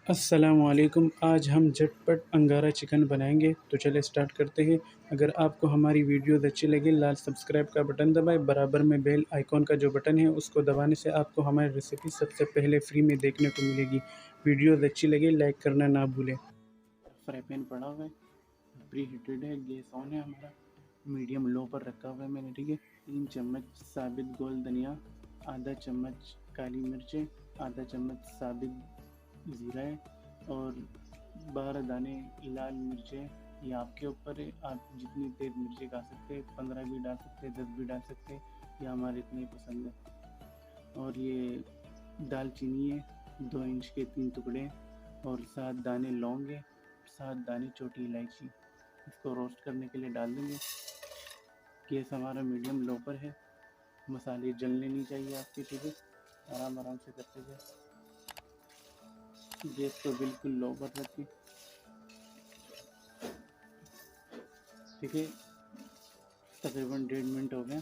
अस्सलामुअलैकुम। आज हम झटपट अंगारा चिकन बनाएंगे, तो चले स्टार्ट करते हैं। अगर आपको हमारी वीडियोस अच्छी लगी, लाल सब्सक्राइब का बटन दबाएं, बराबर में बेल आइकॉन का जो बटन है उसको दबाने से आपको हमारी रेसिपी सबसे पहले फ्री में देखने को मिलेगी। वीडियोस अच्छी लगी लाइक करना ना भूलें। फ्राई पैन पड़ा हुआ है, प्री हीटेड है, गैस ऑन है हमारा, मीडियम लो पर रखा हुआ है मैंने, ठीक है। 3 चम्मच साबित गोल धनिया, आधा चम्मच काली मिर्चें, आधा चम्मच साबित ज़ीरा है और 12 दाने लाल मिर्चें। ये आपके ऊपर है, आप जितनी तेज़ मिर्ची खा सकते हैं, 15 भी डाल सकते हैं, 10 भी डाल सकते हैं, ये हमारे इतने पसंद है। और ये दालचीनी है, 2 इंच के 3 टुकड़े, और 7 दाने लौंग है, 7 दाने छोटी इलायची। इसको रोस्ट करने के लिए डाल देंगे। गैस हमारा मीडियम लो पर है, मसाले जलने नहीं चाहिए आपके, ठीक है। आराम आराम से करते जाए, गैस को बिल्कुल लो पर रखिए, ठीक है। तकरीबन 1.5 मिनट हो गया,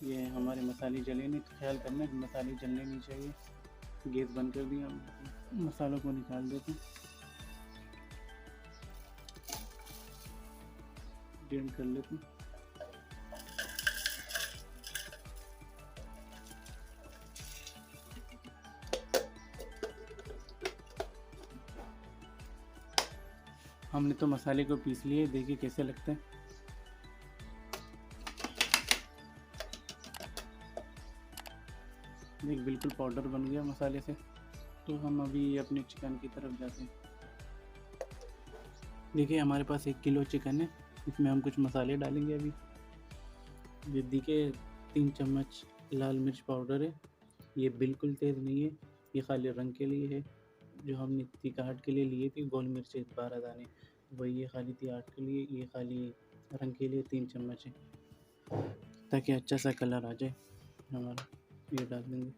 ये हमारे मसाले जले नहीं, तो ख्याल करना कि मसाले जलने नहीं चाहिए। गैस बंद कर दिया, मसालों को निकाल देते हैं, ड्रेन कर लेते हैं। हमने तो मसाले को पीस लिए, देखिए कैसे लगता है। देख बिल्कुल पाउडर बन गया मसाले से। तो हम अभी अपने चिकन की तरफ जाते हैं। देखिए हमारे पास 1 किलो चिकन है, इसमें हम कुछ मसाले डालेंगे अभी। ये देखिए 3 चम्मच लाल मिर्च पाउडर है, ये बिल्कुल तेज़ नहीं है, ये खाली रंग के लिए है। जो हमने तिकाहट के लिए लिए थे गोल मिर्च 12 दाने, वही ये खाली तिकाहट के लिए, ये खाली रंग के लिए 3 चम्मच है, ताकि अच्छा सा कलर आ जाए हमारा। ये डाल देंगे।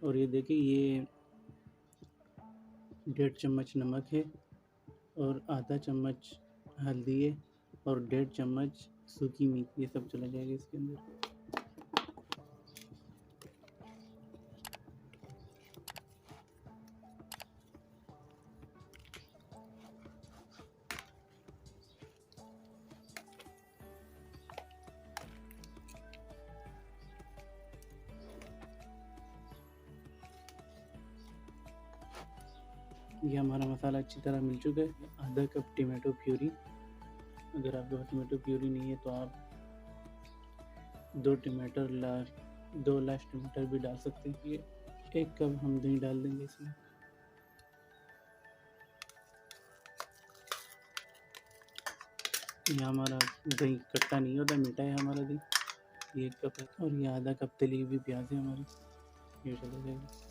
और ये देखिए ये 1.5 चम्मच नमक है, और आधा चम्मच हल्दी है, और 1.5 चम्मच सूखी मीठी, ये सब चला जाएगा इसके अंदर। ये हमारा मसाला अच्छी तरह मिल चुका है। आधा कप टमाटो प्यूरी, अगर आपके पास टमाटो प्यूरी नहीं है तो आप 2 लार्ज टमाटर भी डाल सकते हैं। ये 1 कप हम दही डाल देंगे इसमें। ये हमारा दही खट्टा नहीं होता, मीठा है हमारा दही। ये 1 कप है, और ये आधा कप तली हुई प्याज है हमारी, ये चला जाएगा।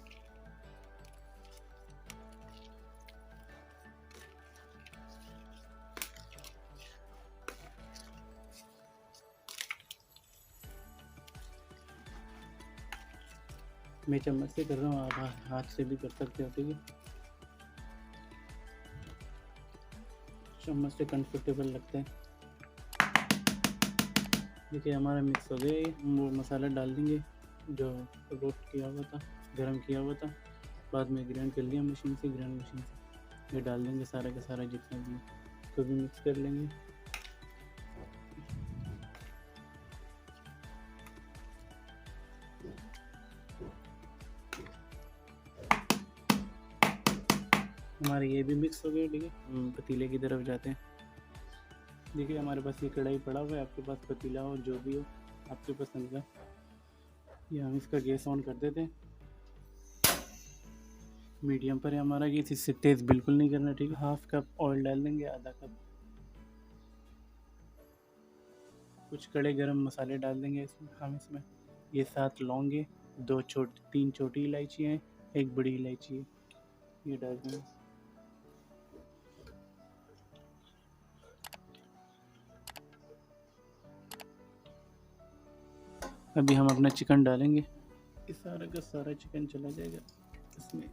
मैं चम्मच से कर रहा हूँ, आप हाथ से भी कर सकते हो, ठीक है। चम्मच से कंफर्टेबल लगता है। देखिए हमारा मिक्स हो गया, वो मसाला डाल देंगे जो रोस्ट किया हुआ था, गरम किया हुआ था, बाद में ग्राइंड कर लिया मशीन से, ग्राइंड मशीन से। ये डाल देंगे सारा का सारा जितना भी, इसको भी मिक्स कर लेंगे। हमारे ये भी मिक्स हो गए, ठीक है। हम पतीले की तरफ जाते हैं। देखिए हमारे पास ये कढ़ाई पड़ा हुआ है, आपके पास पतीला हो जो भी हो आपके पसंद का। ये हम इसका गैस ऑन कर देते हैं, मीडियम पर है हमारा गैस, इससे तेज़ बिल्कुल नहीं करना, ठीक है। 1/2 कप ऑयल डाल देंगे, आधा कप कुछ कड़े गरम मसाले डाल देंगे इसमें हम इसमें। ये 7 लौंग है, 3 छोटी इलायची हैं, 1 बड़ी इलायची है, ये डाल देंगे। अभी हम अपना चिकन डालेंगे, ये सारा का सारा चिकन चला जाएगा इसमें।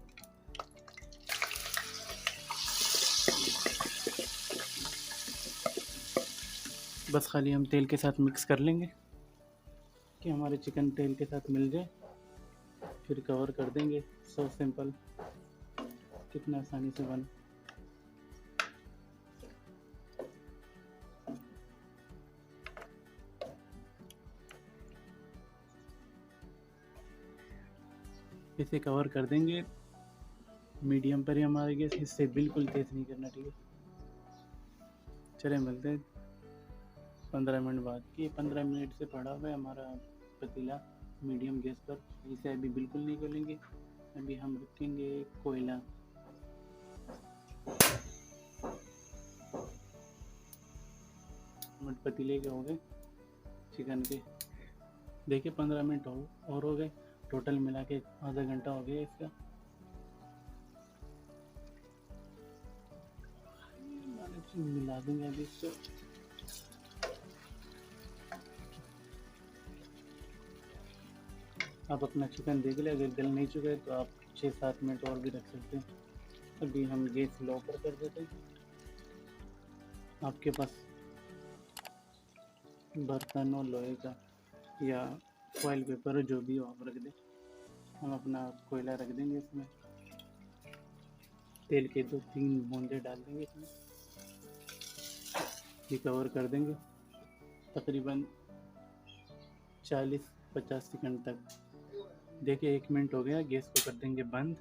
बस खाली हम तेल के साथ मिक्स कर लेंगे कि हमारे चिकन तेल के साथ मिल जाए। फिर कवर कर देंगे। सो सिंपल, कितना आसानी से बन। इसे कवर कर देंगे, मीडियम पर ही हमारे गैस, इससे बिल्कुल तेज़ नहीं करना, ठीक है। चले मिलते हैं 15 मिनट बाद। कि 15 मिनट से पड़ा हुआ है हमारा पतीला मीडियम गैस पर। इसे अभी बिल्कुल नहीं खोलेंगे, अभी हम रखेंगे कोयला। मिनट पतीले के हो गए चिकन के, देखिए 15 मिनट और हो गए, टोटल मिला के आधा घंटा हो गया इसका। मिला देंगे अभी इसको। आप अपना चिकन देख ले, अगर गल नहीं चुका है तो आप 6-7 मिनट और भी रख सकते हैं। अभी हम गैस लो पर कर देते हैं। आपके पास बर्तन हो लोहे का या फॉइल पेपर हो, जो भी हो आप रख दें। हम अपना कोयला रख देंगे इसमें, तेल के 2-3 बूंदे डाल देंगे इसमें, ये कवर कर देंगे तकरीबन 40-50 सेकंड तक। देखिए 1 मिनट हो गया, गैस को कर देंगे बंद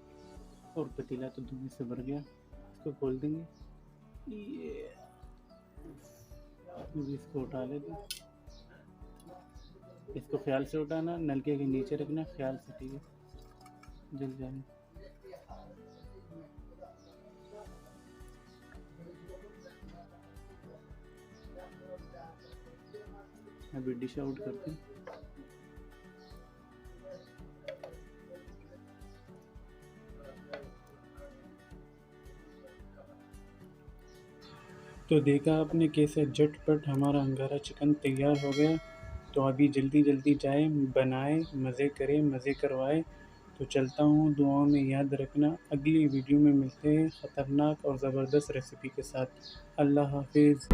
और पतीला तो धुएं से भर गया। इसको खोल देंगे, ये इसको उठा लेते। इसको ख्याल से उठाना, नलके के नीचे रखना ख्याल से, ठीक है, जल जाए। अभी डिश आउट करते हैं। तो देखा आपने कैसे झटपट हमारा अंगारा चिकन तैयार हो गया। तो अभी जल्दी जल्दी जाए, बनाए, मज़े करें, मज़े करवाए। तो चलता हूँ, दुआओं में याद रखना। अगली वीडियो में मिलते हैं ख़तरनाक और ज़बरदस्त रेसिपी के साथ। अल्लाह हाफिज़।